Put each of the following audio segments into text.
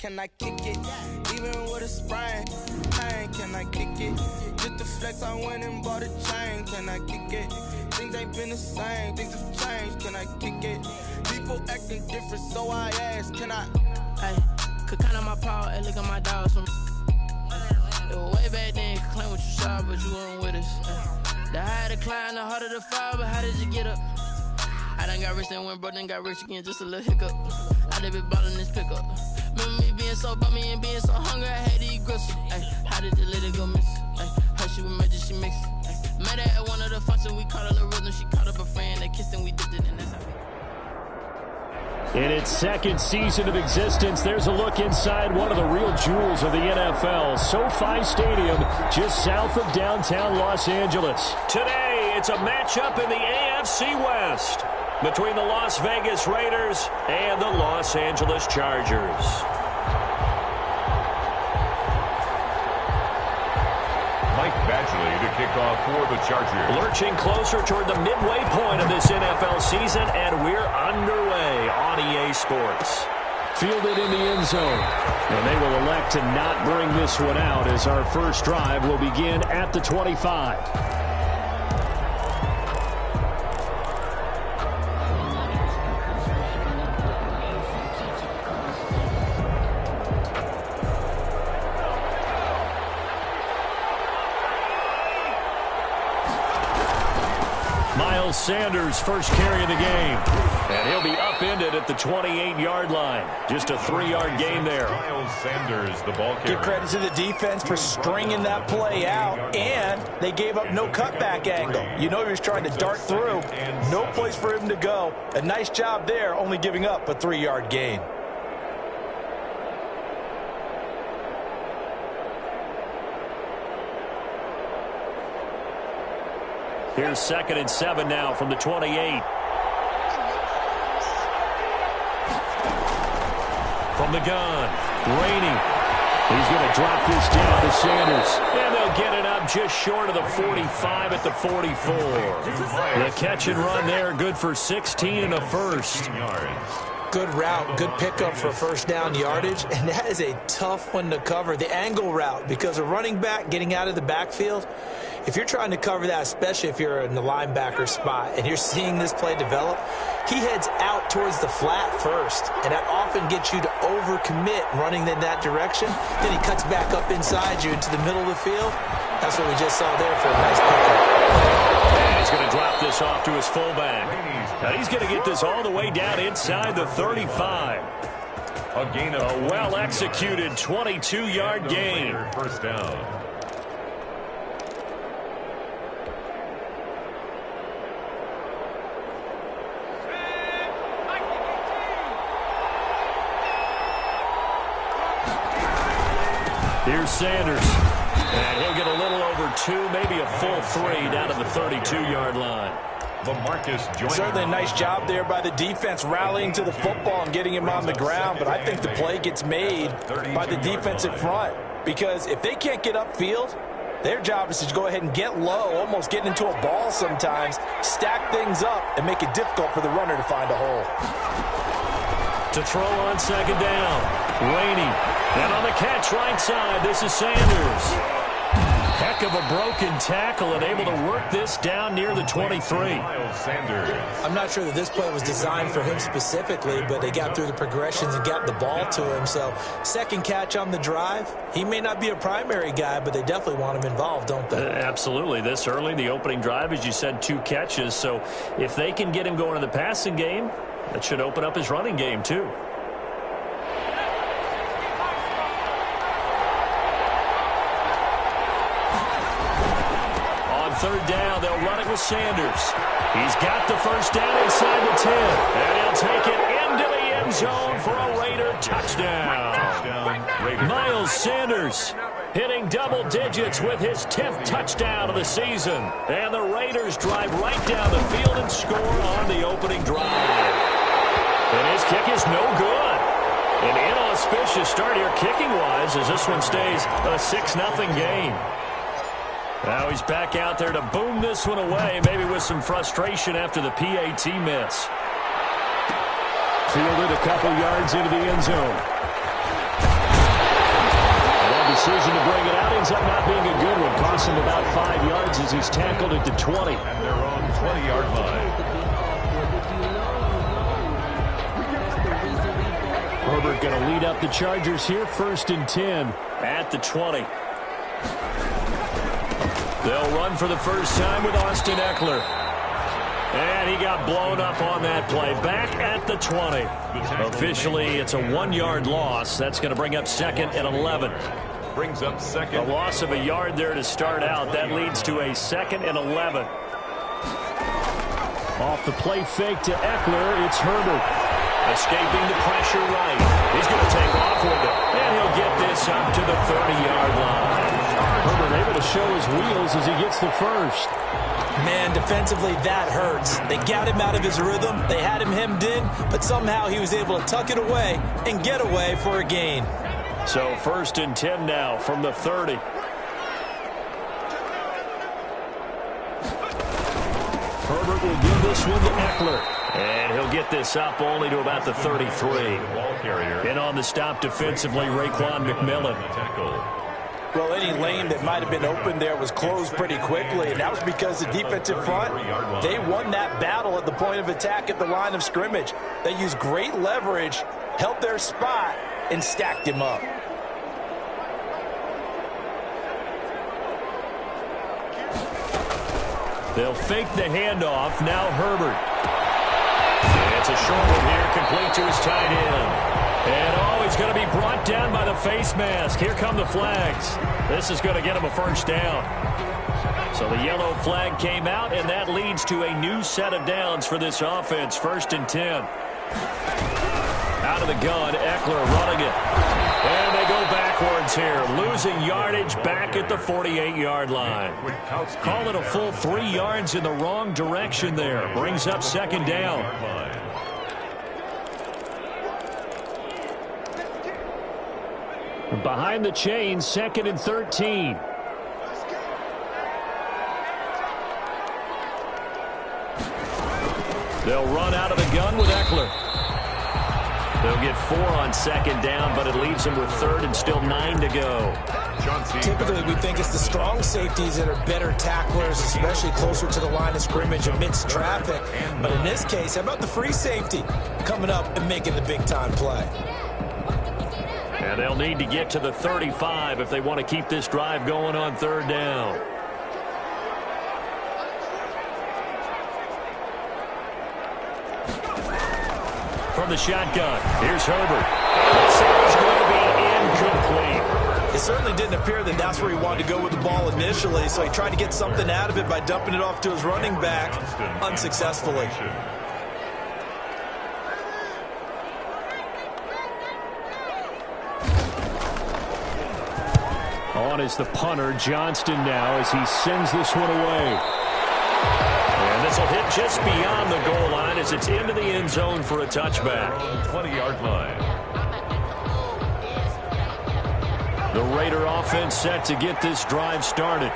can I kick it? Even with a sprain, pain, can I kick it? Just the flex, I went and bought a chain, can I kick it? Things ain't been the same, things have changed, can I kick it? People acting different, so I ask, can I? Hey, could count on my power, hey, look at my dogs from. It was way back then, you could claim what you saw, but you weren't with us. The higher the climb, the harder the fall, but how did you get up? I done got rich and went broke, then got rich again, just a little hiccup. I done been ballin' this pickup. Remember me being so bummy and being so hungry, I had to eat gristle. Ay, how did the lady go miss? Ay, how she was magic, she mixed. Met her at one of the functions, we caught a little rhythm, she caught up a friend, they kissed and we dipped it, and that's how we. In its second season of existence, there's a look inside one of the real jewels of the NFL, SoFi Stadium, just south of downtown Los Angeles. Today, it's a matchup in the AFC West between the Las Vegas Raiders and the Los Angeles Chargers. Mike Badgley to kick off for the Chargers. Lurching closer toward the midway point of this NFL season, and we're underway on EA Sports. Fielded in the end zone, and they will elect to not bring this one out as our first drive will begin at the 25. Sanders first carry of the game, and he'll be upended at the 28-yard line. Just a 3-yard gain there. Miles Sanders, the ball carrier. Give credit to the defense for stringing that play out, and they gave up no cutback angle. You know he was trying to dart through. No place for him to go. A nice job there, only giving up a 3-yard gain. Here's 2nd and 7 now from the 28. From the gun, Rainey. He's going to drop this down to Sanders. And they'll get it up just short of the 45 at the 44. The catch and run there, good for 16 and a first. Good route, good pickup for first down yardage, and that is a tough one to cover, the angle route, because a running back getting out of the backfield, if you're trying to cover that, especially if you're in the linebacker spot and you're seeing this play develop, he heads out towards the flat first, and that often gets you to overcommit running in that direction. Then he cuts back up inside you into the middle of the field. That's what we just saw there for a nice pickup. And he's going to drop this off to his fullback. Now he's going to get this all the way down inside the 35. A gain of a well-executed 22-yard gain. First down. Here's Sanders. And he'll get a little over 2, maybe a full 3 down to the 32-yard line. Certainly a nice job there by the defense rallying to the football and getting him on the ground, but I think the play gets made by the defensive front, because if they can't get upfield, their job is to go ahead and get low, almost get into a ball sometimes, stack things up, and make it difficult for the runner to find a hole. To throw on 2nd down, Rainey. And on the catch right side, this is Sanders. Heck of a broken tackle and able to work this down near the 23. I'm not sure that this play was designed for him specifically, but they got through the progressions and got the ball to him. So, second catch on the drive. He may not be a primary guy, but they definitely want him involved, don't they? Absolutely. This early, the opening drive, as you said, 2 catches. So, if they can get him going in the passing game, that should open up his running game, too. Third down, they'll run it with Sanders. He's got the first down inside the 10. And he'll take it into the end zone for a Raider touchdown. Miles Sanders hitting double digits with his 10th touchdown of the season. And the Raiders drive right down the field and score on the opening drive. And his kick is no good. An inauspicious start here kicking-wise as this one stays a 6-0 game. Now he's back out there to boom this one away, maybe with some frustration after the PAT miss. Fielded a couple yards into the end zone. decision to bring it out ends up not being a good one. Cost him about 5 yards as he's tackled at the 20. And their own 20-yard line. Herbert going to lead up the Chargers here, 1st and 10 at the 20. They'll run for the first time with Austin Eckler. And he got blown up on that play. Back at the 20. Officially, it's a 1-yard loss. That's going to bring up 2nd and 11. Brings up 2nd. A loss of a yard there to start out. That leads to a 2nd and 11. Off the play fake to Eckler, it's Herbert. Escaping the pressure right. He's going to take off with it. And he'll get this up to the 30-yard line. Herbert able to show his wheels as he gets the first. Man, defensively, that hurts. They got him out of his rhythm. They had him hemmed in, but somehow he was able to tuck it away and get away for a gain. So 1st and 10 now from the 30. Herbert will give this one to Eckler. And he'll get this up only to about the 33. Ball carrier. And on the stop defensively, Raekwon McMillan. Well, any lane that might have been open there was closed pretty quickly, and that was because the defensive front, they won that battle at the point of attack at the line of scrimmage. They used great leverage, held their spot, and stacked him up. They'll fake the handoff. Now Herbert. It's a short one here, complete to his tight end. And, he's going to be brought down by the face mask. Here come the flags. This is going to get him a first down. So the yellow flag came out, and that leads to a new set of downs for this offense. 1st and 10. Out of the gun, Eckler running it. And they go backwards here, losing yardage back at the 48-yard line. Call it a full 3 yards in the wrong direction there. Brings up 2nd down. Behind the chains, 2nd and 13. They'll run out of the gun with Eckler. They'll get 4 on 2nd down, but it leaves them with 3rd and still 9 to go. Typically, we think it's the strong safeties that are better tacklers, especially closer to the line of scrimmage amidst traffic. But in this case, how about the free safety coming up and making the big-time play? And they'll need to get to the 35 if they want to keep this drive going on 3rd down. From the shotgun, here's Herbert. This is going to be incomplete. It certainly didn't appear that that's where he wanted to go with the ball initially, so he tried to get something out of it by dumping it off to his running back unsuccessfully. On is the punter, Johnston now, as he sends this one away. And this will hit just beyond the goal line as it's into the end zone for a touchback. 20-yard line. The Raider offense set to get this drive started.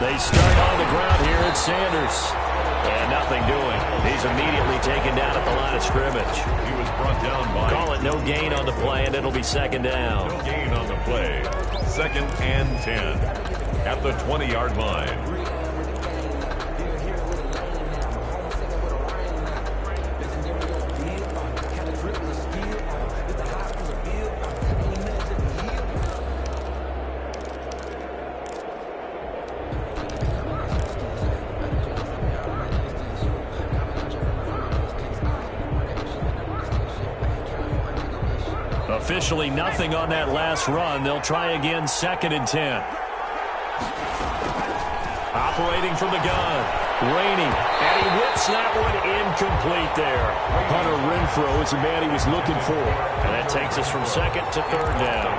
They start on the ground here at Sanders. And nothing doing. He's immediately taken down at the line of scrimmage. He was brought down by... Call it no gain on the play, and it'll be 2nd down. No gain on the play. 2nd and 10 at the 20-yard line. Officially nothing on that last run. They'll try again, 2nd and 10. Operating from the gun. Rainey. And he whips that one incomplete there. Hunter Renfrow is the man he was looking for. And that takes us from 2nd to 3rd down.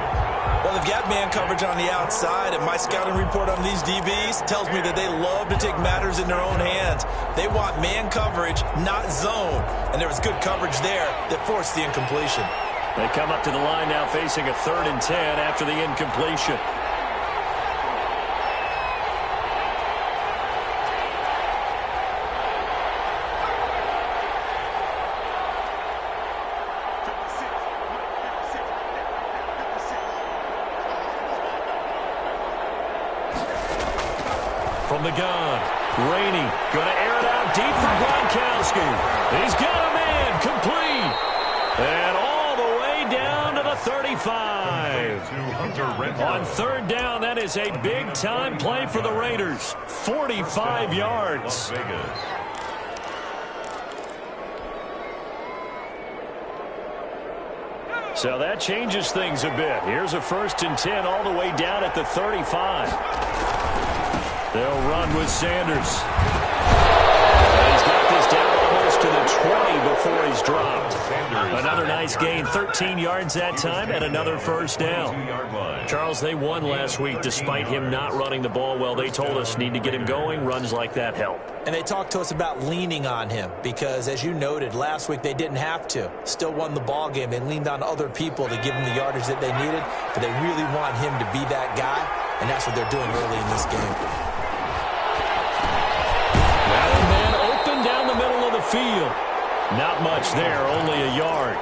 Well, they've got man coverage on the outside, and my scouting report on these DBs tells me that they love to take matters in their own hands. They want man coverage, not zone. And there was good coverage there that forced the incompletion. They come up to the line now facing a 3rd and 10 after the incompletion. from the gun. Rainey going to air it out deep for Gronkowski. He's got a man complete. And all the way down to the 35. On third down, that is a big-time play for the Raiders. 45 yards. So that changes things a bit. Here's a 1st and 10 all the way down at the 35. They'll run with Sanders. And he's got this down almost to the 20 before he's dropped. Another nice gain, 13 yards that time, and another 1st down. Charles, they won last week despite him not running the ball well. They told us need to get him going. Runs like that help. And they talked to us about leaning on him because, as you noted, last week they didn't have to. Still won the ball game. They leaned on other people to give him the yardage that they needed, but they really want him to be that guy, and that's what they're doing early in this game. Now a man open down the middle of the field. Not much there, only a yard.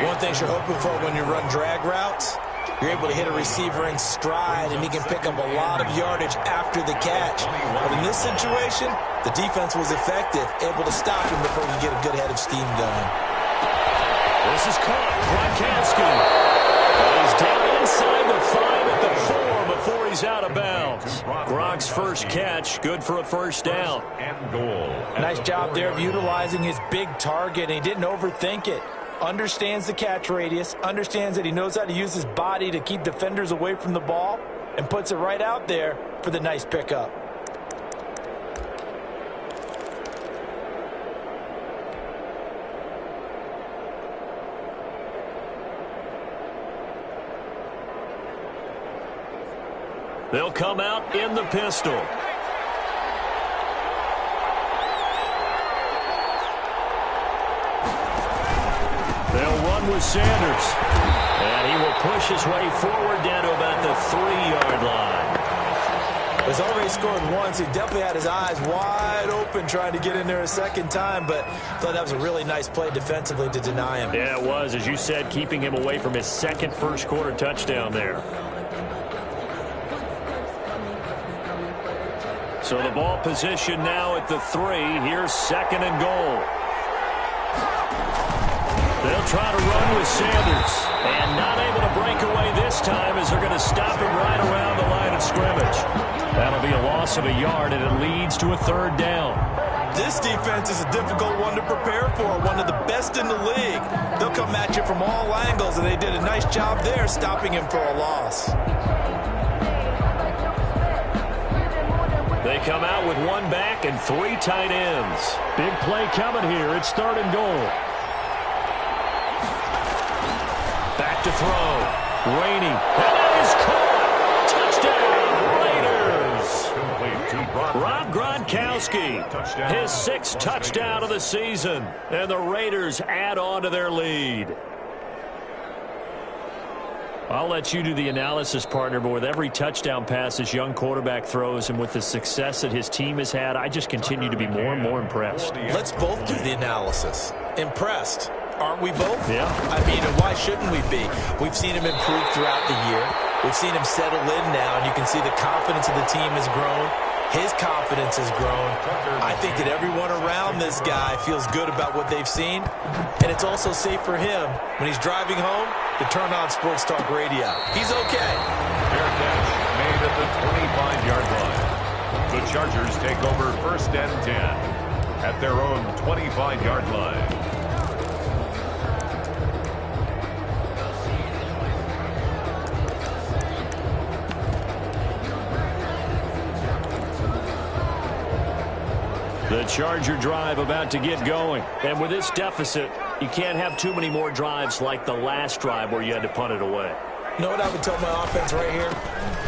One thing you're hoping for when you run drag routes, you're able to hit a receiver in stride, and he can pick up a lot of yardage after the catch. But in this situation, the defense was effective, able to stop him before he could get a good head of steam going. This is caught. Gronkowski. He's down inside the 5 at the 4 before he's out of bounds. Gronk's first catch, good for a 1st down. And goal. Nice job there of utilizing his big target, and he didn't overthink it. Understands the catch radius, understands that he knows how to use his body to keep defenders away from the ball, and puts it right out there for the nice pickup. They'll come out in the pistol. They'll run with Sanders. And he will push his way forward down to about the 3-yard line. He's already scored once. He definitely had his eyes wide open trying to get in there a second time, but I thought that was a really nice play defensively to deny him. Yeah, it was. As you said, keeping him away from his second first-quarter touchdown there. So the ball position now at the 3. Here's 2nd and goal. They'll try to run with Sanders. And not able to break away this time as they're going to stop him right around the line of scrimmage. That'll be a loss of a yard, and it leads to a 3rd down. This defense is a difficult one to prepare for, one of the best in the league. They'll come at you from all angles, and they did a nice job there stopping him for a loss. They come out with 1 back and 3 tight ends. Big play coming here. It's 3rd and goal. Back to throw. Rainey. And that is caught. Touchdown, Raiders. Rob Gronkowski. His 6th touchdown of the season. And the Raiders add on to their lead. I'll let you do the analysis, partner, but with every touchdown pass this young quarterback throws and with the success that his team has had, I just continue to be more and more impressed. Let's both do the analysis. Impressed. Aren't we both? Yeah. I mean, why shouldn't we be? We've seen him improve throughout the year. We've seen him settle in now, and you can see the confidence of the team has grown. His confidence has grown. I think that everyone around this guy feels good about what they've seen, and it's also safe for him when he's driving home to turn on Sports Talk Radio. He's okay. Fair catch made at the 25-yard line. The Chargers take over 1st and 10 at their own 25-yard line. The Charger drive about to get going. And with this deficit, you can't have too many more drives like the last drive where you had to punt it away. You know what I would tell my offense right here?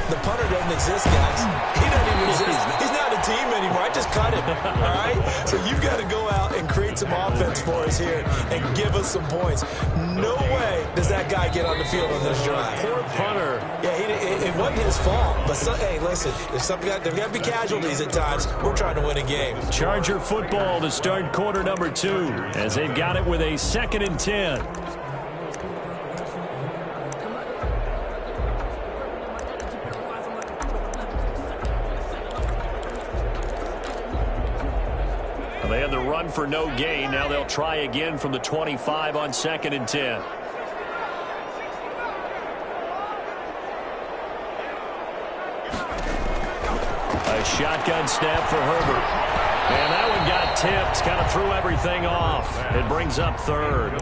The punter doesn't exist, guys. He doesn't even exist. He's not a team anymore. I just cut him, all right? So you've got to go out and create some offense for us here and give us some points. No way does that guy get on the field on this drive. Poor punter. Yeah, it wasn't his fault. But, hey, listen, there's got to be casualties at times. We're trying to win a game. Charger football to start quarter number 2 as they've got it with a 2nd and 10. They had the run for no gain. Now they'll try again from the 25 on 2nd and 10. A shotgun snap for Herbert. And that one got tipped, kind of threw everything off. It brings up 3rd.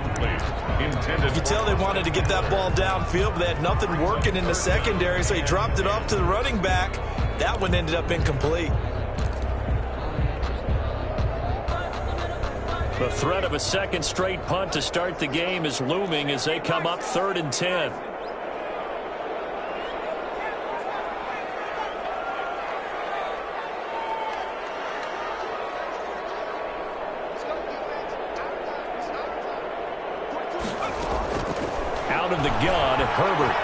You can tell they wanted to get that ball downfield, but they had nothing working in the secondary, so he dropped it off to the running back. That one ended up incomplete. The threat of a second straight punt to start the game is looming as they come up 3rd and 10. Out of the gun, Herbert.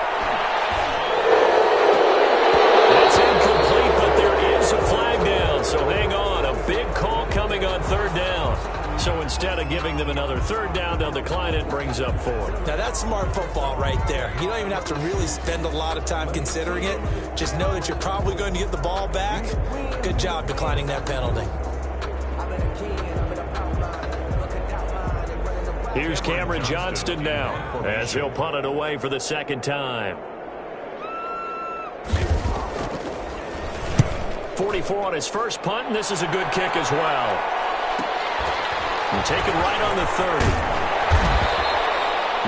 That's incomplete, but there is a flag down, so hang on. A big call coming on 3rd down. So instead of giving them another 3rd down, they'll decline it, brings up 4th. Now that's smart football right there. You don't even have to really spend a lot of time considering it. Just know that you're probably going to get the ball back. Good job declining that penalty. Here's Cameron Johnston now as he'll punt it away for the 2nd time. 44 on his first punt, and this is a good kick as well. And take it right on the 30.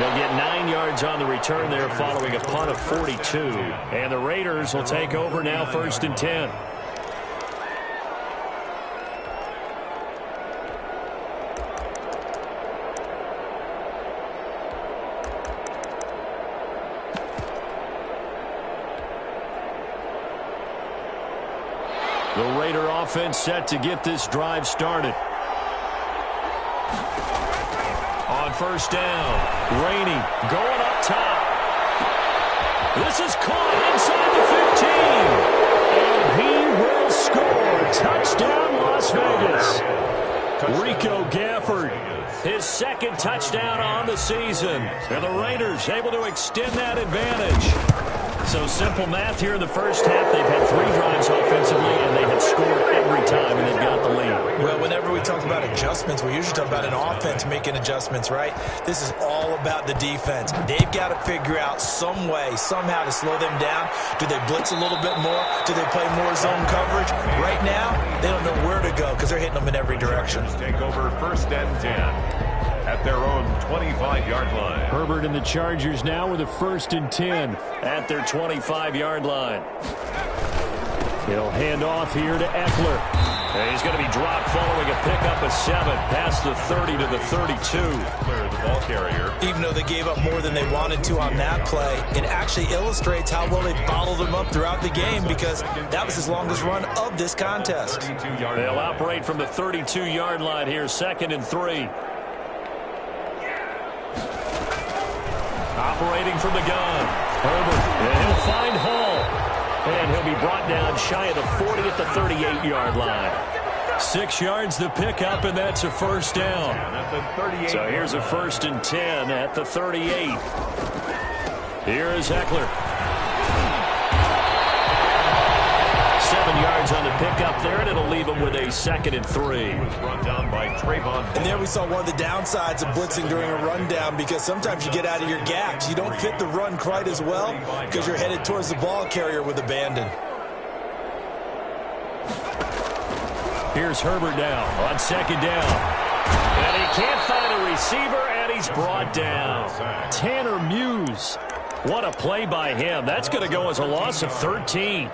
They'll get 9 yards on the return there following a punt of 42. And the Raiders will take over now 1st and 10. The Raider offense set to get this drive started. On 1st down, Rainey going up top. This is caught inside the 15. And he will score. Touchdown, Las Vegas. Rico Gafford, his 2nd touchdown on the season. And the Raiders able to extend that advantage. So simple math here in the first half. They've had 3 drives offensively, and they have scored every time, and they've got the lead. Well, whenever we talk about adjustments, we usually talk about an offense making adjustments, right? This is all about the defense. They've got to figure out some way, somehow to slow them down. Do they blitz a little bit more? Do they play more zone coverage? Right now, they don't know where to go because they're hitting them in every direction. Take over 1st and 10. At their own 25-yard line. Herbert and the Chargers now with a 1st and 10 at their 25-yard line. He'll hand off here to Eckler. And he's going to be dropped following a pickup of 7 past the 30 to the 32. Clear the ball carrier. Even though they gave up more than they wanted to on that play, it actually illustrates how well they bottled them up throughout the game because that was his longest run of this contest. They'll operate from the 32-yard line here, 2nd and 3. Operating from the gun, Herbert, and he'll find Hall. And he'll be brought down shy of the 40 at the 38-yard line. 6 yards the pickup, and that's a 1st down. So here's a 1st and 10 at the 38. Here is Eckler. 7 yards on the pickup there, and it'll leave him with a 2nd and 3. Run down by Trayvon. And there we saw one of the downsides of blitzing during a rundown because sometimes you get out of your gaps. You don't fit the run quite as well because you're headed towards the ball carrier with abandon. Here's Herbert now on 2nd down. And he can't find a receiver, and he's brought down. Tanner Muse. What a play by him. That's going to go as a loss of 13.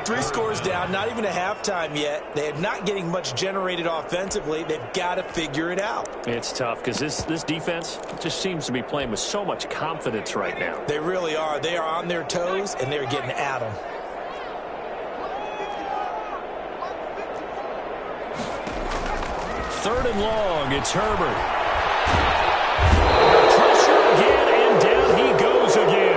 3 scores down, not even a halftime yet. They are not getting much generated offensively. They've got to figure it out. It's tough because this defense just seems to be playing with so much confidence right now. They really are. They are on their toes, and they're getting at them. Third and long, it's Herbert. Pressure again, and down he goes again.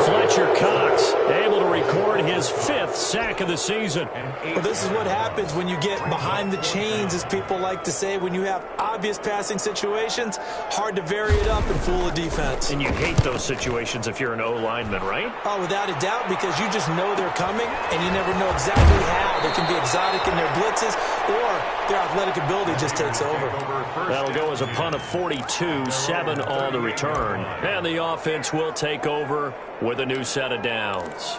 Fletcher Cox able to record his 5th sack of of the season. Well, this is what happens when you get behind the chains, as people like to say. When you have obvious passing situations, hard to vary it up and fool a defense. And you hate those situations if you're an O-lineman, right? Oh, without a doubt, because you just know they're coming, and you never know exactly how. They can be exotic in their blitzes, or their athletic ability just takes over. That'll go as a punt of 42, 7 on the return. And the offense will take over with a new set of downs.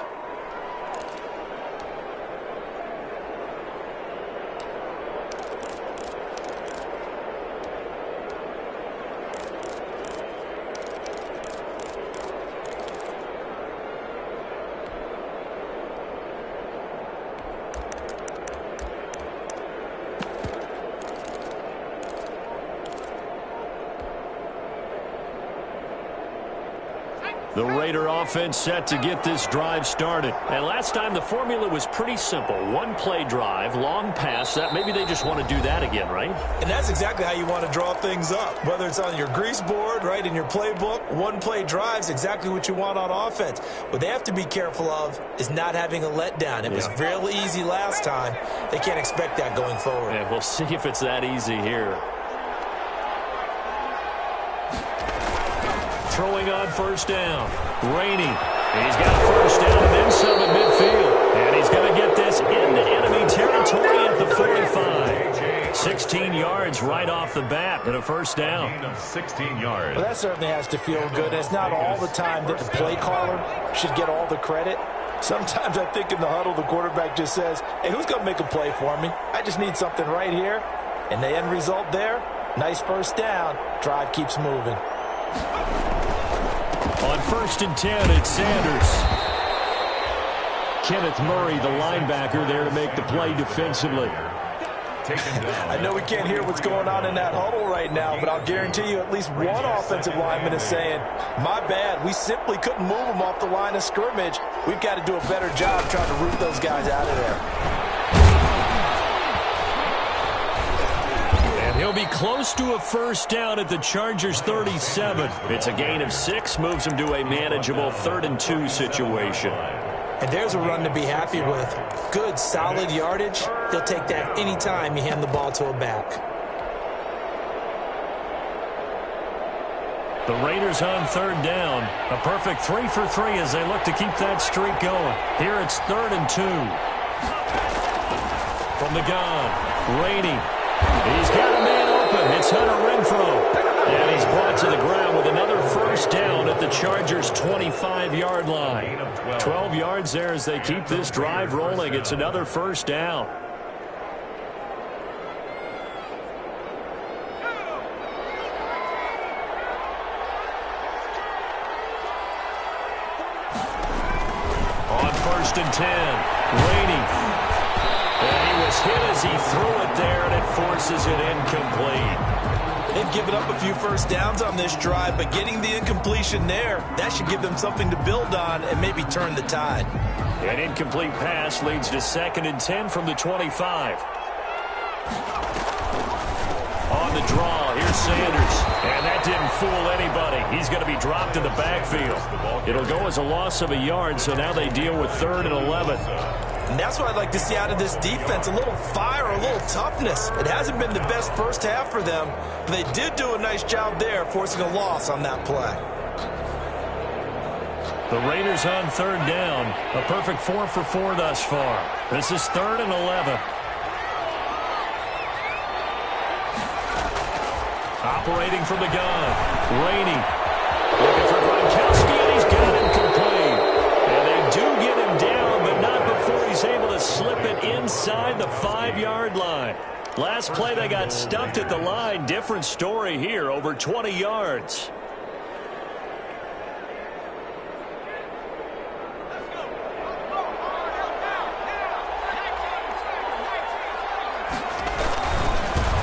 The Raider offense set to get this drive started. And last time the formula was pretty simple. One-play drive, long pass. Maybe they just want to do that again, right? And that's exactly how you want to draw things up. Whether it's on your grease board, right, in your playbook, one-play drive's exactly what you want on offense. What they have to be careful of is not having a letdown. It was real easy last time. They can't expect that going forward. Yeah, we'll see if it's that easy here. Throwing on first down. Rainey. He's got first down and then some at midfield. And he's going to get this into enemy territory at the 45. 16 yards right off the bat and a first down. 16 yards. Well, that certainly has to feel good. It's not all the time that the play caller should get all the credit. Sometimes I think in the huddle, the quarterback just says, hey, who's going to make a play for me? I just need something right here. And the end result there, nice first down. Drive keeps moving. On first and 10, it's Sanders. Kenneth Murray, the linebacker, there to make the play defensively. I know we can't hear what's going on in that huddle right now, but I'll guarantee you at least one offensive lineman is saying, my bad, we simply couldn't move them off the line of scrimmage. We've got to do a better job trying to root those guys out of there. He'll be close to a first down at the Chargers' 37. It's a gain of 6, moves him to a manageable 3rd and 2 situation. And there's a run to be happy with. Good, solid yardage. He'll take that anytime you hand the ball to a back. The Raiders on 3rd down. A perfect 3 for 3 as they look to keep that streak going. Here it's 3rd and 2. From the gun, Rainey. He's got a man open. It's Hunter Renfrow. And he's brought to the ground with another first down at the Chargers' 25-yard line. 12 yards there as they keep this drive rolling. It's another first down. On first and 10, Rainey. And he was hit as he threw it there, and it forces it incomplete. They've given up a few first downs on this drive, but getting the incompletion there, that should give them something to build on and maybe turn the tide. An incomplete pass leads to 2nd and 10 from the 25. On the draw, here's Sanders. And that didn't fool anybody. He's going to be dropped in the backfield. It'll go as a loss of a yard, so now they deal with 3rd and 11. And that's what I'd like to see out of this defense, a little fire, a little toughness. It hasn't been the best first half for them, but they did do a nice job there, forcing a loss on that play. The Raiders on 3rd down, a perfect 4 for 4 thus far. This is 3rd and 11. Operating from the gun, Rainey. Looking for Gronkowski, and he's got him complete. And they do get him down, but not before he's able to slip it inside the 5-yard line. Last play, they got stuffed at the line. Different story here, over 20 yards.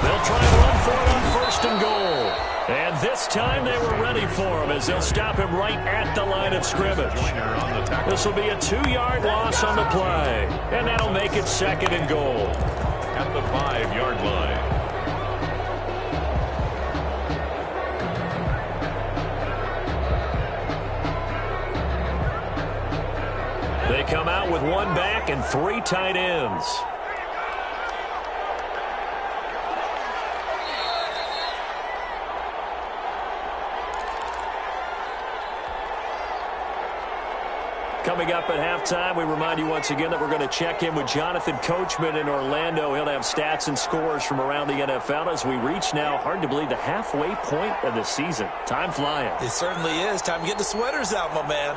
They'll try and run for it on 1st and goal. And this time they were ready for him as they'll stop him right at the line of scrimmage. This will be a 2-yard loss on the play. And that'll make it 2nd and goal. At the 5-yard line. They come out with one back and 3 tight ends. Coming up at halftime, we remind you once again that we're going to check in with Jonathan Coachman in Orlando. He'll have stats and scores from around the NFL as we reach now, hard to believe, the halfway point of the season. Time flying. It certainly is. Time to get the sweaters out, my man.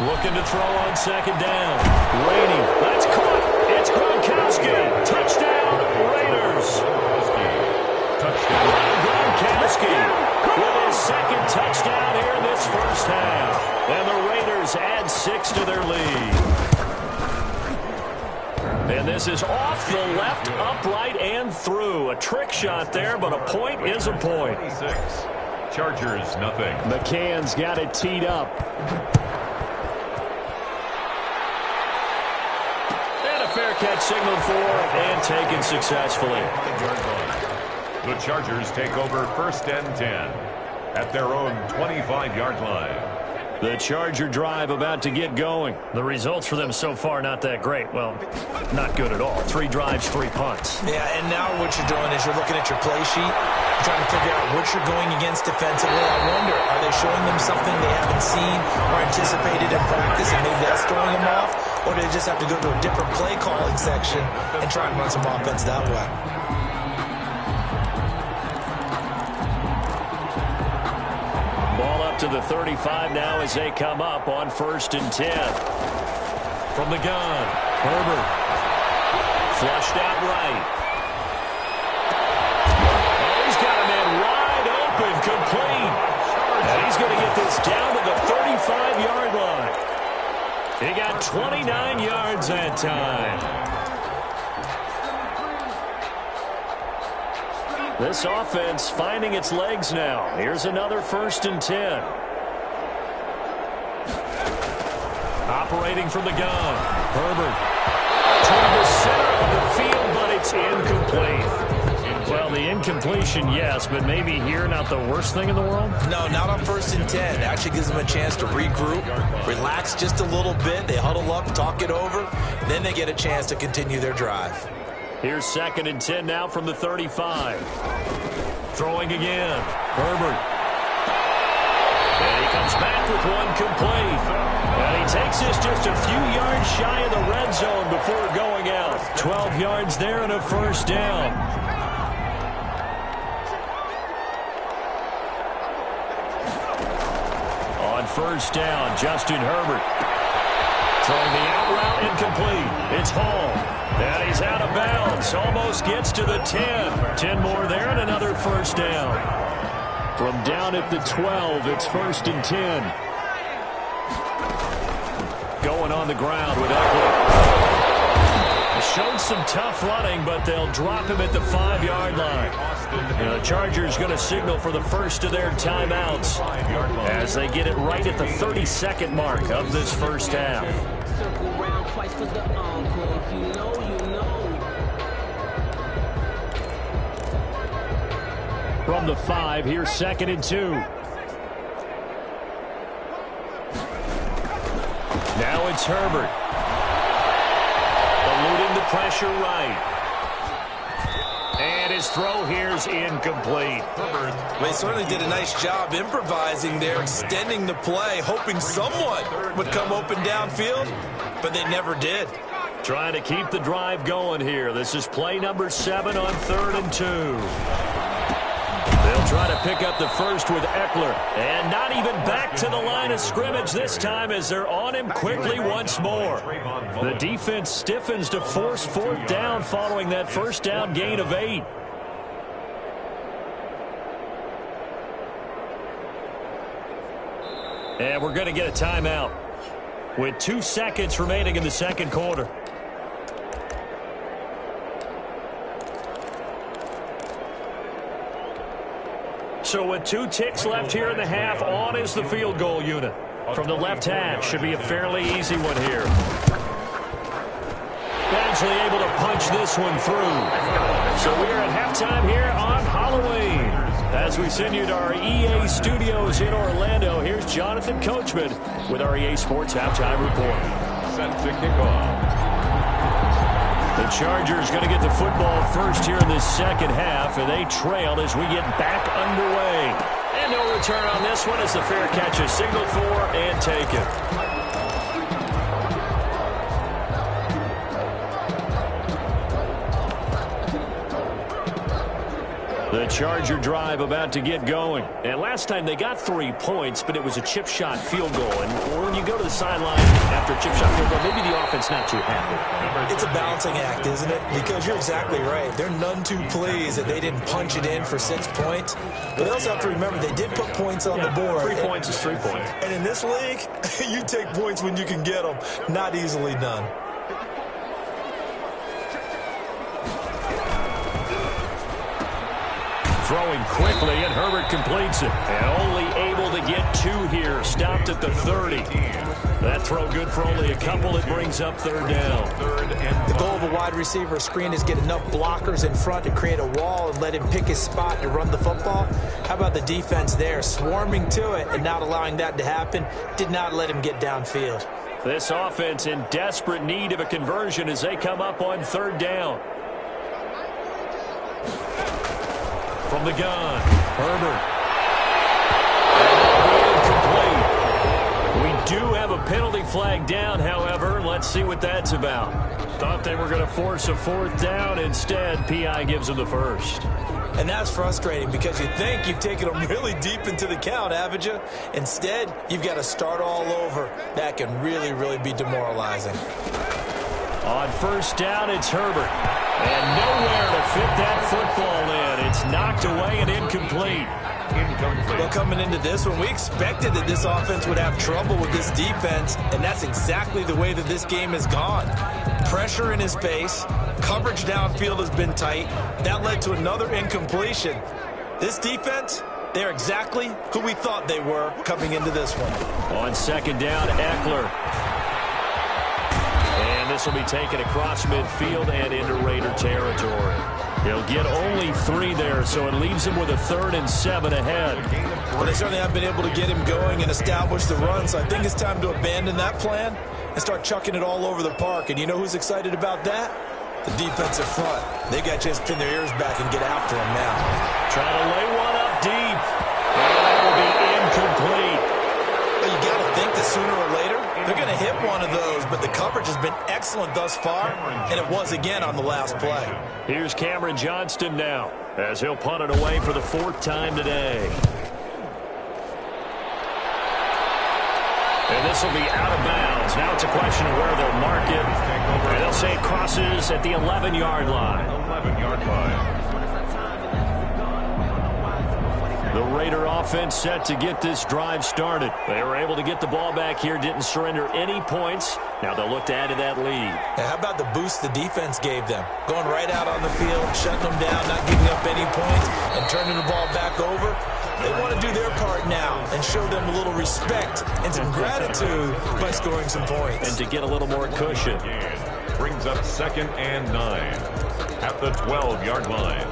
Looking to throw on second down. Rainey, that's caught. It's Gronkowski. Touchdown, Raiders. Touchdown. Gronkowski with his second touchdown here in this first half. And the Raiders add 6 to their lead. And this is off the left, upright, and through. A trick shot there, but a point is a point. 26. Chargers, nothing. McCann's got it teed up. And a fair catch signaled for and taken successfully. The Chargers take over 1st and 10 at their own 25-yard line. The Charger drive about to get going. The results for them so far not that great. Well, not good at all. 3 drives, 3 punts. Yeah, and now what you're doing is you're looking at your play sheet, you're trying to figure out what you're going against defensively. I wonder, are they showing them something they haven't seen or anticipated in practice, and maybe that's throwing them off? Or do they just have to go to a different play calling section and try and run some offense that way? To the 35 now as they come up on 1st and 10. From the gun, Herbert. Flushed out right. Oh, he's got a man wide open, complete. And he's going to get this down to the 35-yard line. He got 29 yards that time. This offense finding its legs now. Here's another 1st and 10. Operating from the gun. Herbert. Toward the center of the field, but it's incomplete. Well, the incompletion, yes, but maybe here not the worst thing in the world? No, not on 1st and 10. It actually gives them a chance to regroup, relax just a little bit. They huddle up, talk it over. Then they get a chance to continue their drive. Here's 2nd and 10 now from the 35. Throwing again. Herbert. And he comes back with one complete. And he takes this just a few yards shy of the red zone before going out. 12 yards there and a 1st down. On 1st down, Justin Herbert. Throwing the out route incomplete. It's Hall. And he's out of bounds. Almost gets to the 10. 10 more there and another 1st down. From down at the 12, it's 1st and 10. Going on the ground with Eckler. Showed some tough running, but they'll drop him at the 5-yard line. And the Chargers going to signal for the first of their timeouts as they get it right at the 32nd mark of this first half. From the 5, here's 2nd and 2. Now it's Herbert. Eluding the pressure right. And his throw here's incomplete. They certainly did a nice job improvising there, extending the play, hoping someone would come open downfield, but they never did. Trying to keep the drive going here. This is play number 7 on 3rd and 2. They'll try to pick up the first with Eckler. And not even back to the line of scrimmage this time as they're on him quickly once more. The defense stiffens to force 4th down following that 1st down gain of 8. And we're going to get a timeout with 2 seconds remaining in the 2nd quarter. So with 2 ticks left here in the half, on is the field goal unit. From the left hash, should be a fairly easy one here. Eventually able to punch this one through. So we are at halftime here on Halloween. As we send you to our EA studios in Orlando, here's Jonathan Coachman with our EA Sports Halftime Report. Set to kick off. The Chargers going to get the football first here in this second half, and they trail as we get back underway. And no return on this one as the fair catch is signaled for and taken. The Charger drive about to get going. And last time they got 3 points, but it was a chip shot field goal. And when you go to the sideline after a chip shot field goal, maybe the offense not too happy. It's a balancing act, isn't it? Because you're exactly right. There are none two plays that they didn't punch it in for 6 points. But they also have to remember they did put points on the board. 3 points is 3 points. And in this league, you take points when you can get them. Not easily done. Throwing quickly, and Herbert completes it. And only able to get 2 here. Stopped at the 30. That throw good for only a couple. It brings up third down. The goal of a wide receiver screen is get enough blockers in front to create a wall and let him pick his spot to run the football. How about the defense there? Swarming to it and not allowing that to happen. Did not let him get downfield. This offense in desperate need of a conversion as they come up on third down. From the gun, Herbert. And incomplete. We do have a penalty flag down, however. Let's see what that's about. Thought they were going to force a fourth down. Instead, P.I. gives them the first. And that's frustrating because you think you've taken them really deep into the count, haven't you? Instead, you've got to start all over. That can really, really be demoralizing. On first down, it's Herbert. And nowhere to fit that football in. It's knocked away and incomplete. Well, coming into this one, we expected that this offense would have trouble with this defense, and that's exactly the way that this game has gone. Pressure in his face, coverage downfield has been tight. That led to another incompletion. This defense, they're exactly who we thought they were coming into this one. On second down, Eckler. And this will be taken across midfield and into Raider territory. He'll get only 3 there, so it leaves him with a 3rd and 7 ahead. Well, they certainly have been able to get him going and establish the run, so I think it's time to abandon that plan and start chucking it all over the park. And you know who's excited about that? The defensive front. They got a chance to pin their ears back and get after him now. Trying to lay one up deep. And that will be incomplete. Well, you got to think that sooner or later they're going to hit one of those, but the coverage has been excellent thus far, and it was again on the last play. Here's Cameron Johnston now, as he'll punt it away for the 4th time today. And this will be out of bounds. Now it's a question of where they'll mark it. And they'll say it crosses at the 11-yard line. 11-yard line. The Raider offense set to get this drive started. They were able to get the ball back here, didn't surrender any points. Now they'll look to add to that lead. Now, how about the boost the defense gave them? Going right out on the field, shutting them down, not giving up any points, and turning the ball back over. They want to do their part now and show them a little respect and some gratitude by scoring some points. And to get a little more cushion. Brings up 2nd and 9 at the 12-yard line.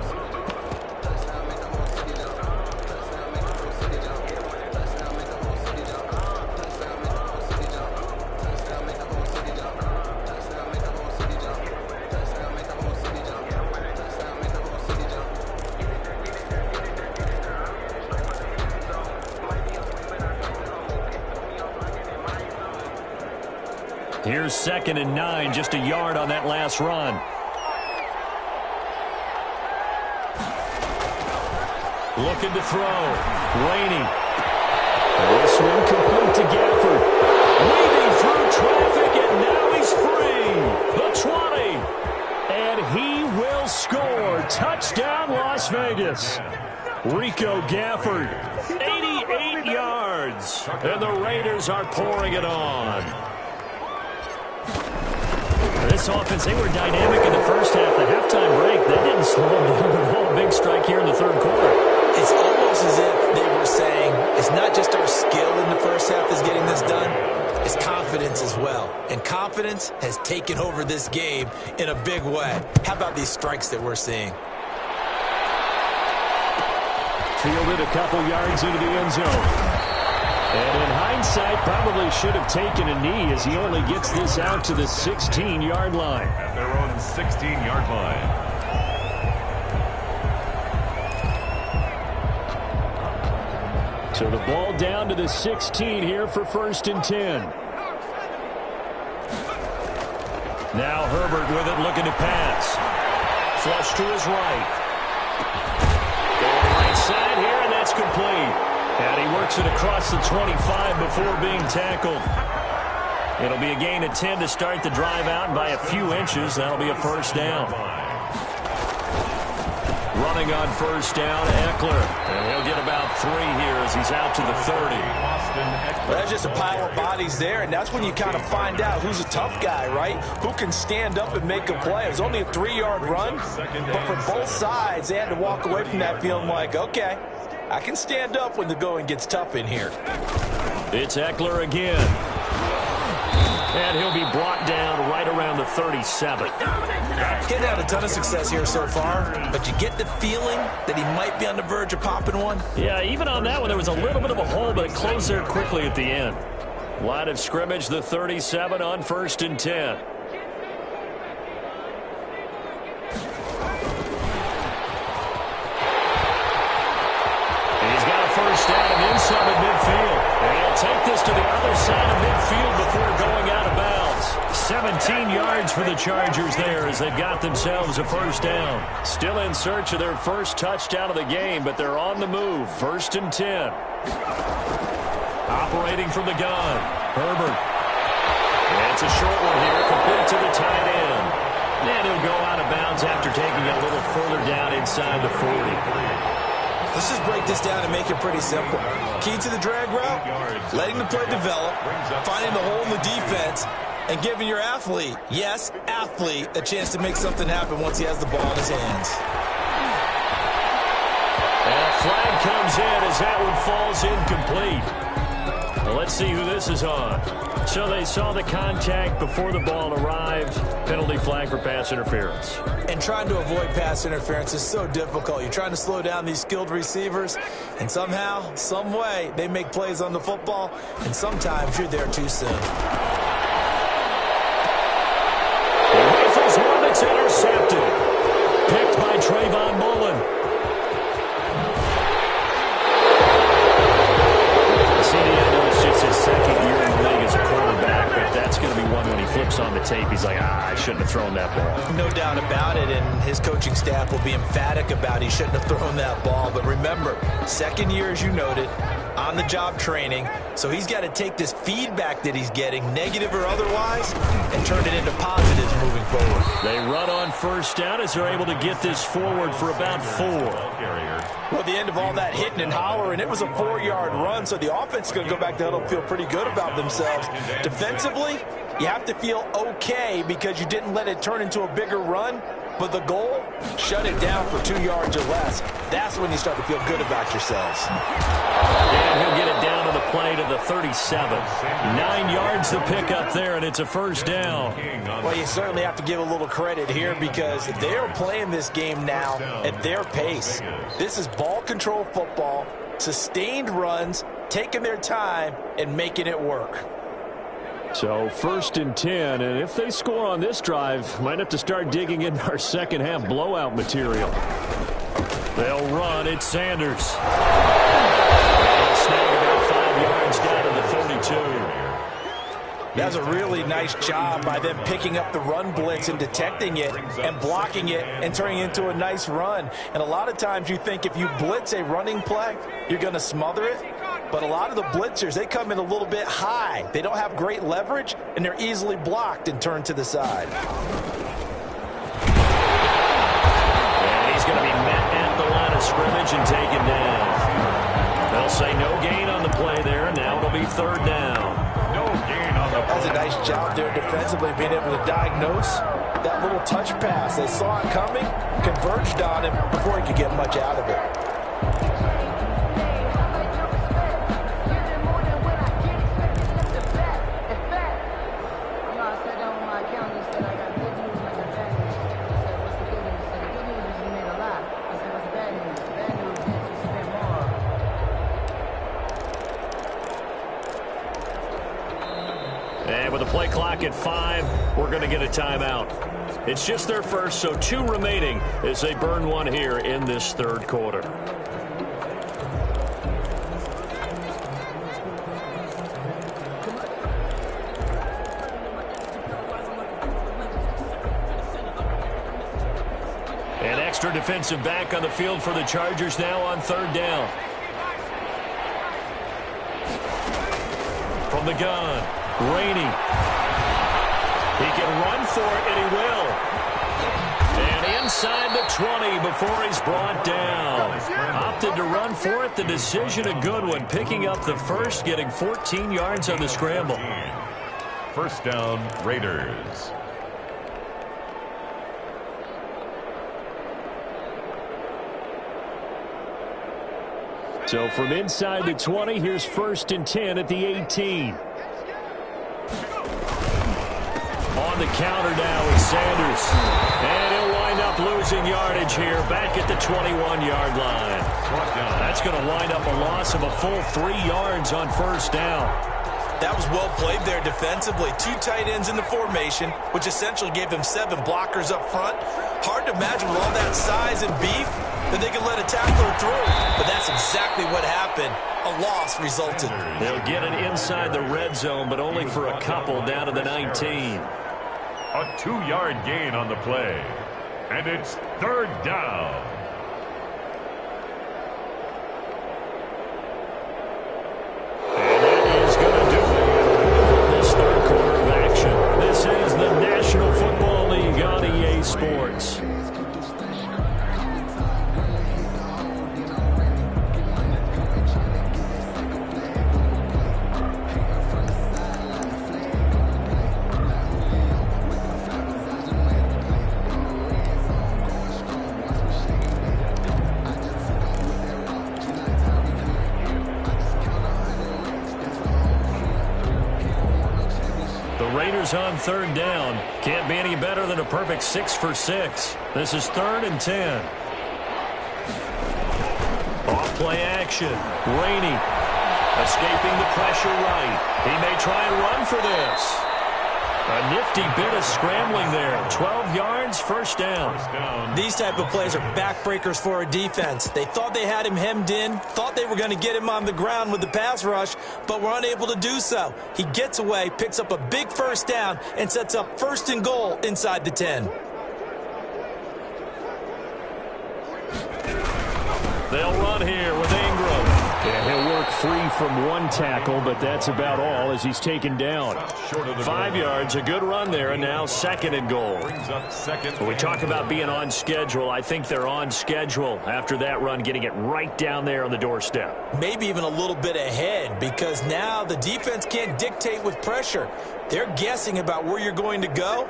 Here's 2nd and 9, just a yard on that last run. Looking to throw. Rainey. This one complete to Gafford. Weaving through traffic, and now he's free. The 20. And he will score. Touchdown, Las Vegas. Rico Gafford, 88 yards. And the Raiders are pouring it on. This offense, they were dynamic in the first half. The halftime break, they didn't slow them down at all. Big strike here in the 3rd quarter. It's almost as if they were saying, it's not just our skill in the first half that's getting this done, it's confidence as well. And confidence has taken over this game in a big way. How about these strikes that we're seeing? Fielded a couple yards into the end zone. And in hindsight, probably should have taken a knee as he only gets this out to the 16-yard line. At their own 16-yard line. So the ball down to the 16 here for 1st and 10. Now Herbert with it, looking to pass. Flush to his right. Going right side here, and that's complete. And he works it across the 25 before being tackled. It'll be a gain of 10 to start the drive out by a few inches. That'll be a 1st down. Running on 1st down, Eckler. And he'll get about 3 here as he's out to the 30. Well, that's just a pile of bodies there, and that's when you kind of find out who's a tough guy, right? Who can stand up and make a play. It was only a 3-yard run, but for both sides, they had to walk away from that feeling like, okay, I can stand up when the going gets tough in here. It's Eckler again. And he'll be brought down right around the 37. Getting had a ton of success here so far, but you get the feeling that he might be on the verge of popping one. Yeah, even on that one, there was a little bit of a hole, but it closed there quickly at the end. Line of scrimmage, the 37 on 1st and 10. He's got a 1st down and inside of midfield. And he'll take this to the other side of midfield before going out of bounds. 17 yards for the Chargers there as they've got themselves a 1st down. Still in search of their first touchdown of the game, but they're on the move. 1st and 10. Operating from the gun, Herbert. And it's a short one here, complete to the tight end. And he'll go out of bounds after taking a little further down inside the 40. Let's just break this down and make it pretty simple. Key to the drag route, letting the play develop, finding the hole in the defense, and giving your athlete, yes, athlete, a chance to make something happen once he has the ball in his hands. And a flag comes in as that one falls incomplete. Well, let's see who this is on. So they saw the contact before the ball arrived. Penalty flag for pass interference. And trying to avoid pass interference is so difficult. You're trying to slow down these skilled receivers, and somehow, some way, they make plays on the football, and sometimes you're there too soon. He rifles one that's intercepted. Picked by Trayvon Mullen. I know it's just his 2nd year in the league as a quarterback, but that's going to be one when he flips on the tape. He's like, I shouldn't have thrown that ball. No doubt about it, and his coaching staff will be emphatic about he shouldn't have thrown that ball. But remember, 2nd year, as you noted, on-the-job training, so he's got to take this feedback that he's getting, negative or otherwise, and turn it into positives moving forward. They run on 1st down as they're able to get this forward for about 4. Well, at the end of all that hitting and hollering, it was a 4-yard run, so the offense is going to go back to huddle and feel pretty good about themselves. Defensively, you have to feel okay because you didn't let it turn into a bigger run, but the goal, shut it down for 2 yards or less. That's when you start to feel good about yourselves. And he'll get it down to the play to the 37. 9 yards to pick up there, and it's a 1st down. Well, you certainly have to give a little credit here because they are playing this game now at their pace. This is ball control football, sustained runs, taking their time, and making it work. So 1st and 10, and if they score on this drive, might have to start digging in our second half blowout material. They'll run. It's Sanders. They'll snag about 5 yards down to the 32. That's a really nice job by them picking up the run blitz and detecting it and blocking it and turning it into a nice run. And a lot of times you think if you blitz a running play, you're going to smother it. But a lot of the blitzers, they come in a little bit high. They don't have great leverage, and they're easily blocked and turned to the side. And he's going to be met at the line of scrimmage and taken down. They'll say no gain on the play there, and now it'll be 3rd down. No gain on the play. That's a nice job there defensively, being able to diagnose that little touch pass. They saw it coming, converged on him before he could get much out of it. And with the play clock at 5, we're going to get a timeout. It's just their first, so 2 remaining as they burn one here in this third quarter. An extra defensive back on the field for the Chargers now on third down. From the gun, Rainey. He can run for it, and he will. And inside the 20 before he's brought down. Opted to run for it. The decision a good one. Picking up the first, getting 14 yards on the scramble. First down, Raiders. So from inside the 20, here's 1st and 10 at the 18. On the counter now is Sanders. And he'll wind up losing yardage here back at the 21-yard line. That's going to wind up a loss of a full 3 yards on first down. That was well played there defensively. 2 tight ends in the formation, which essentially gave them 7 blockers up front. Hard to imagine with all that size and beef that they could let a tackler through. But that's exactly what happened. A loss resulted. They'll get it inside the red zone, but only for a couple down to the 19. A 2-yard gain on the play. And it's third down. And that is going to do it for this third quarter of action. This is the National Football League on EA Sports. On third down. Can't be any better than a perfect 6 for 6. This is 3rd and 10. Off play action. Rainey escaping the pressure right. He may try and run for this. A nifty bit of scrambling there. 12 yards, first down. These type of plays are backbreakers for a defense. They thought they had him hemmed in, thought they were going to get him on the ground with the pass rush, but were unable to do so. He gets away, picks up a big first down, and sets up 1st and goal inside the 10. They'll run here with Ingram. And he'll work free from 1 tackle, but that's about all as he's taken down. 5 yards, a good run there, and now 2nd and goal. When we talk about being on schedule, I think they're on schedule after that run, getting it right down there on the doorstep. Maybe even a little bit ahead, because now the defense can't dictate with pressure. They're guessing about where you're going to go.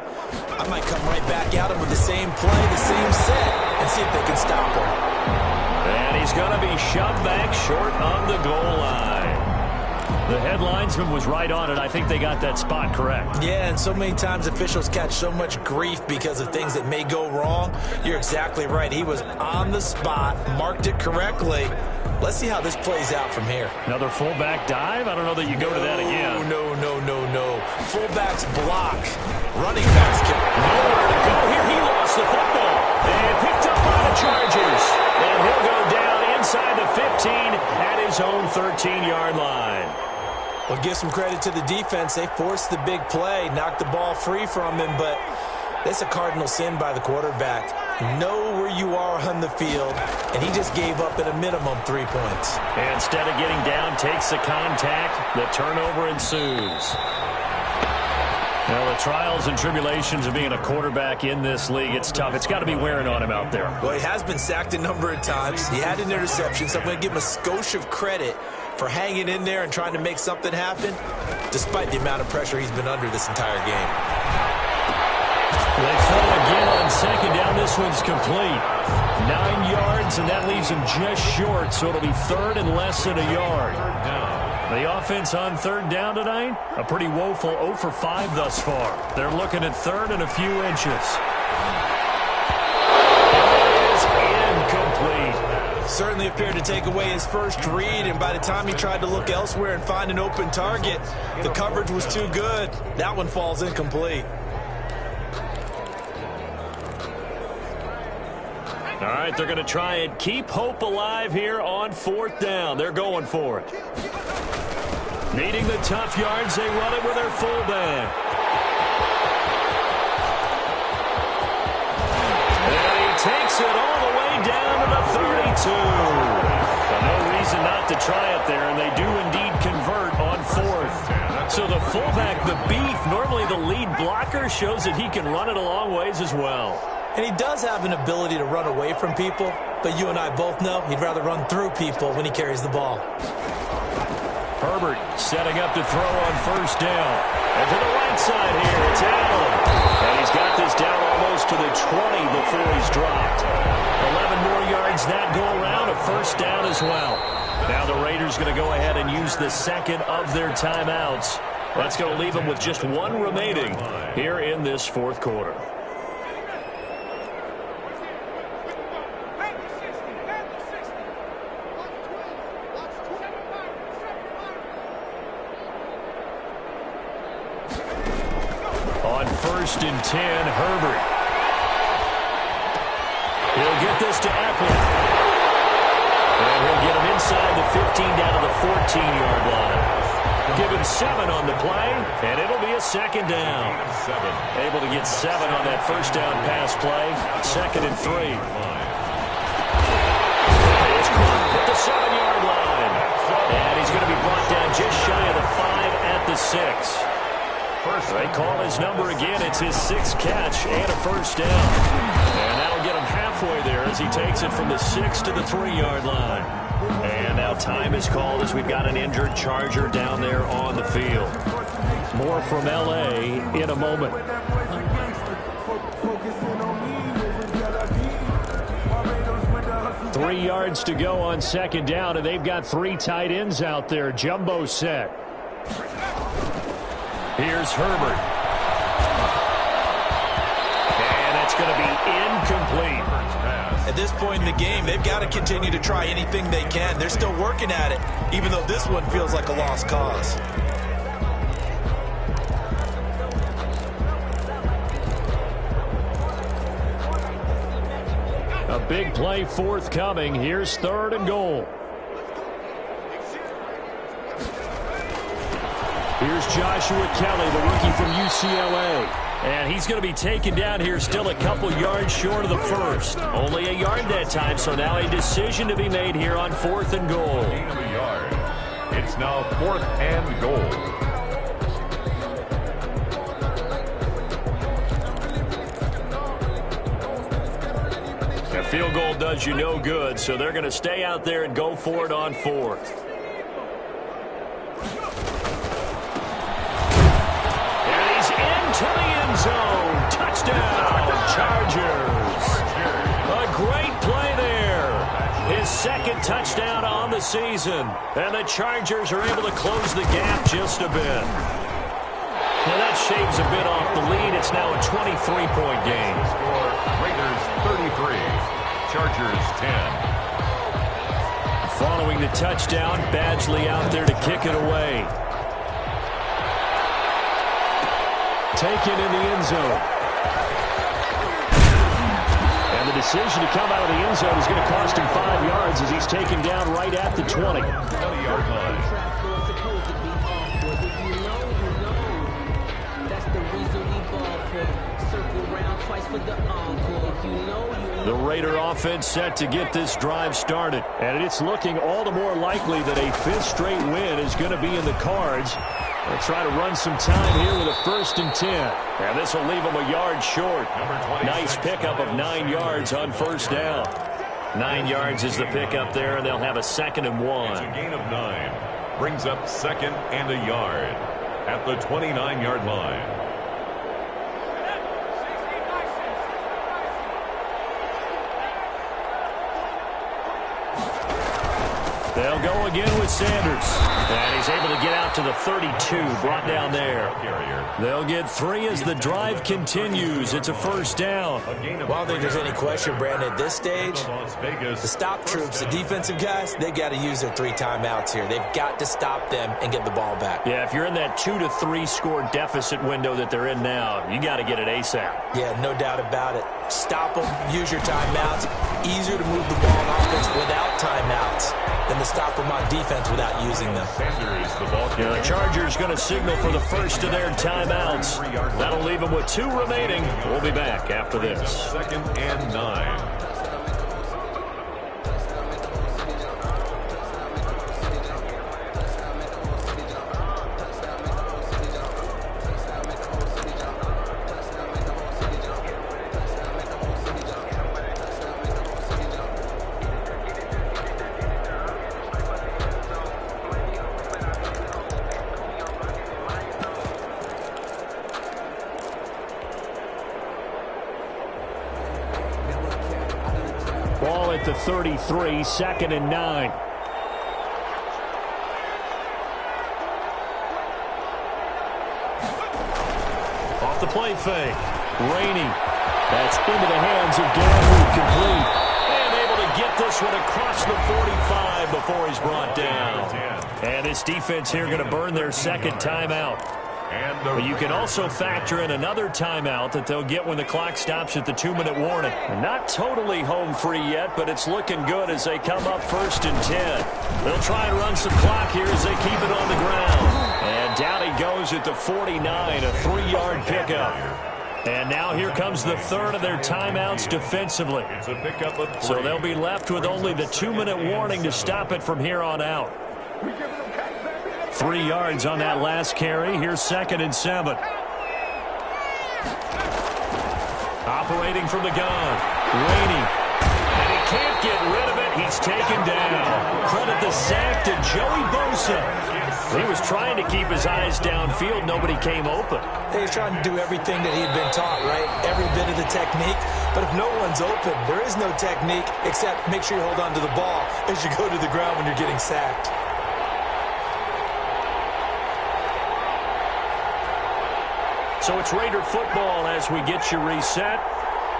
I might come right back at them with the same play, the same set, and see if they can stop him. And he's going to be shoved back short on the goal line. The head linesman was right on it. I think they got that spot correct. Yeah, and so many times officials catch so much grief because of things that may go wrong. You're exactly right. He was on the spot, marked it correctly. Let's see how this plays out from here. Another fullback dive? I don't know that you go to that again. No. Fullbacks block. Running backs kick. Nowhere to go here. He lost the football. And picked up by the Chargers. And he'll go down inside the 15 at his own 13-yard line. Well, give some credit to the defense. They forced the big play, knocked the ball free from him, but that's a cardinal sin by the quarterback. Know where you are on the field, and he just gave up at a minimum 3 points. And instead of getting down, takes the contact. The turnover ensues. Well, the trials and tribulations of being a quarterback in this league, it's tough. It's got to be wearing on him out there. Well, he has been sacked a number of times. He had an interception, so I'm going to give him a skosh of credit for hanging in there and trying to make something happen, despite the amount of pressure he's been under this entire game. They throw again on second down. This one's complete. 9 yards, and that leaves him just short, so it'll be 3rd and less than a yard. The offense on 3rd down tonight, a pretty woeful 0 for 5 thus far. They're looking at 3rd and a few inches. It is incomplete. certainly appeared to take away his first read, and by the time he tried to look elsewhere and find an open target, the coverage was too good. That one falls incomplete. All right, they're going to try and keep hope alive here on 4th down. They're going for it. Needing the tough yards, they run it with their fullback. And he takes it all the way down to the 32. Well, no reason not to try it there, and they do indeed convert on 4th. So the fullback, the beef, normally the lead blocker, shows that he can run it a long ways as well. And he does have an ability to run away from people, but you and I both know he'd rather run through people when he carries the ball. Herbert setting up to throw on 1st down. And to the right side here, it's Allen. And he's got this down almost to the 20 before he's dropped. 11 more yards that go around, a 1st down as well. Now the Raiders going to go ahead and use the second of their timeouts. That's going to leave them with just one remaining here in this 4th quarter. On 1st and 10, Herbert. He'll get this to Eckler. And he'll get him inside the 15 down to the 14-yard line. Give him 7 on the play, and it'll be a 2nd down. Able to get 7 on that 1st down pass play. 2nd and 3. It's caught at the 7-yard line. And he's going to be brought down just shy of the 5 at the 6. They call his number again. It's his 6th catch and a 1st down. And that'll get him halfway there as he takes it from the 6 to the 3-yard line. And now time is called as we've got an injured Charger down there on the field. More from L.A. in a moment. Three yards to go on 2nd down, and they've got 3 tight ends out there. Jumbo set. Here's Herbert. And it's going to be incomplete. At this point in the game, they've got to continue to try anything they can. They're still working at it, even though this one feels like a lost cause. A big play forthcoming. Here's 3rd and goal. Here's Joshua Kelly, the rookie from UCLA. And he's going to be taken down here still a couple yards short of the 1st. Only a yard that time, so now a decision to be made here on 4th and goal. It's now 4th and goal. A field goal does you no good, so they're going to stay out there and go for it on 4th. To the end zone. Touchdown, Chargers. A great play there. His 2nd touchdown on the season. And the Chargers are able to close the gap just a bit. Now that shaves a bit off the lead. It's now a 23-point game. Score, Raiders 33, Chargers 10. Following the touchdown, Badgley out there to kick it away. Taken in the end zone. And the decision to come out of the end zone is going to cost him 5 yards as he's taken down right at the 20. 20-yard line. The Raider offense set to get this drive started. And it's looking all the more likely that a 5th straight win is going to be in the cards. They'll try to run some time here with a 1st and 10. And this will leave them a yard short. Nice pickup of 9 yards on 1st down. 9 yards is the pickup there, and they'll have a 2nd and 1. It's a gain of 9. Brings up 2nd and a yard at the 29-yard line. They'll go again with Sanders. And he's able to get out out to the 32, brought down there. They'll get 3 as the drive continues. It's a first down. Well, I don't think there's any question, Brandon, at this stage, the stop troops, the defensive guys, they got to use their 3 timeouts here. They've got to stop them and get the ball back. Yeah, if you're in that 2 to 3 score deficit window that they're in now, you got to get it ASAP. Yeah, no doubt about it. Stop them, use your timeouts. Easier to move the ball on offense without timeouts than to stop them on defense without using them. The Chargers going to signal for the first of their timeouts. That'll leave them with 2 remaining. We'll be back after this. 2nd and 9. Ball at the 33, 2nd and 9. Off the play fake. Rainey. That's into the hands of Gamble, complete. And able to get this one across the 45 before he's brought down. And this defense here going to burn their 2nd timeout. But you can also factor in another timeout that they'll get when the clock stops at the 2-minute warning. Not totally home free yet, but it's looking good as they come up 1st and 10. They'll try and run some clock here as they keep it on the ground. And down he goes at the 49, a 3-yard pickup. And now here comes the 3rd of their timeouts defensively. So they'll be left with only the 2-minute warning to stop it from here on out. 3 yards on that last carry. Here's 2nd and 7. Operating from the gun. Rainey. And he can't get rid of it. He's taken down. Credit the sack to Joey Bosa. He was trying to keep his eyes downfield. Nobody came open. He was trying to do everything that he'd been taught, right? Every bit of the technique. But if no one's open, there is no technique except make sure you hold on to the ball as you go to the ground when you're getting sacked. So it's Raider football as we get you reset.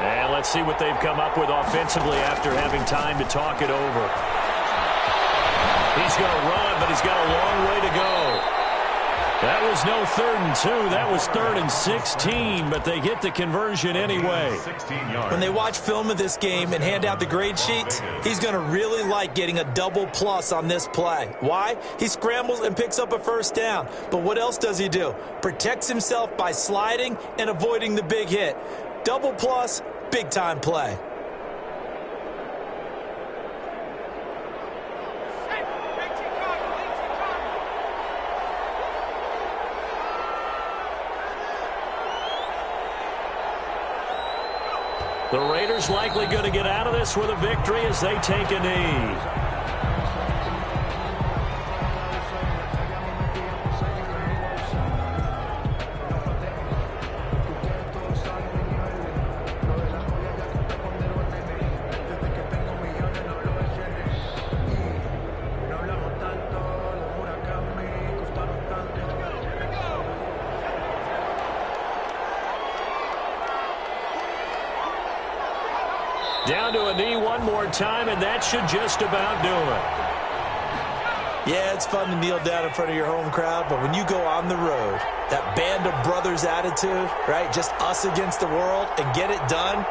And let's see what they've come up with offensively after having time to talk it over. He's going to run, but he's got a long way to go. That was no 3rd and 2. That was 3rd and 16, but they get the conversion anyway. When they watch film of this game and hand out the grade sheets, he's going to really like getting a double plus on this play. Why? He scrambles and picks up a 1st down. But what else does he do? Protects himself by sliding and avoiding the big hit. Double plus, big-time play. The Raiders likely going to get out of this with a victory as they take a knee. Down to a knee one more time, and that should just about do it. Yeah, it's fun to kneel down in front of your home crowd, but when you go on the road, that band of brothers attitude, right, just us against the world, and get it done,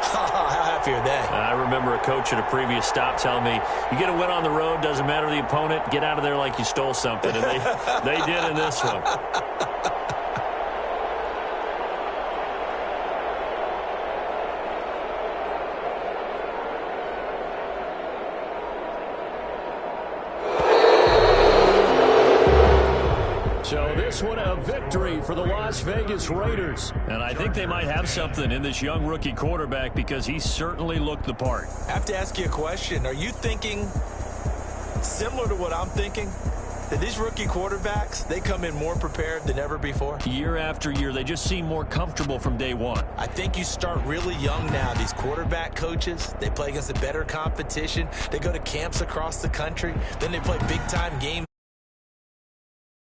how happy are they? I remember a coach at a previous stop telling me, you get a win on the road, doesn't matter the opponent, get out of there like you stole something, and they did in this one. So this one a victory for the Las Vegas Raiders. And I think they might have something in this young rookie quarterback because he certainly looked the part. I have to ask you a question. Are you thinking similar to what I'm thinking? That these rookie quarterbacks, they come in more prepared than ever before? Year after year, they just seem more comfortable from day one. I think you start really young now. These quarterback coaches, they play against a better competition. They go to camps across the country. Then they play big-time games.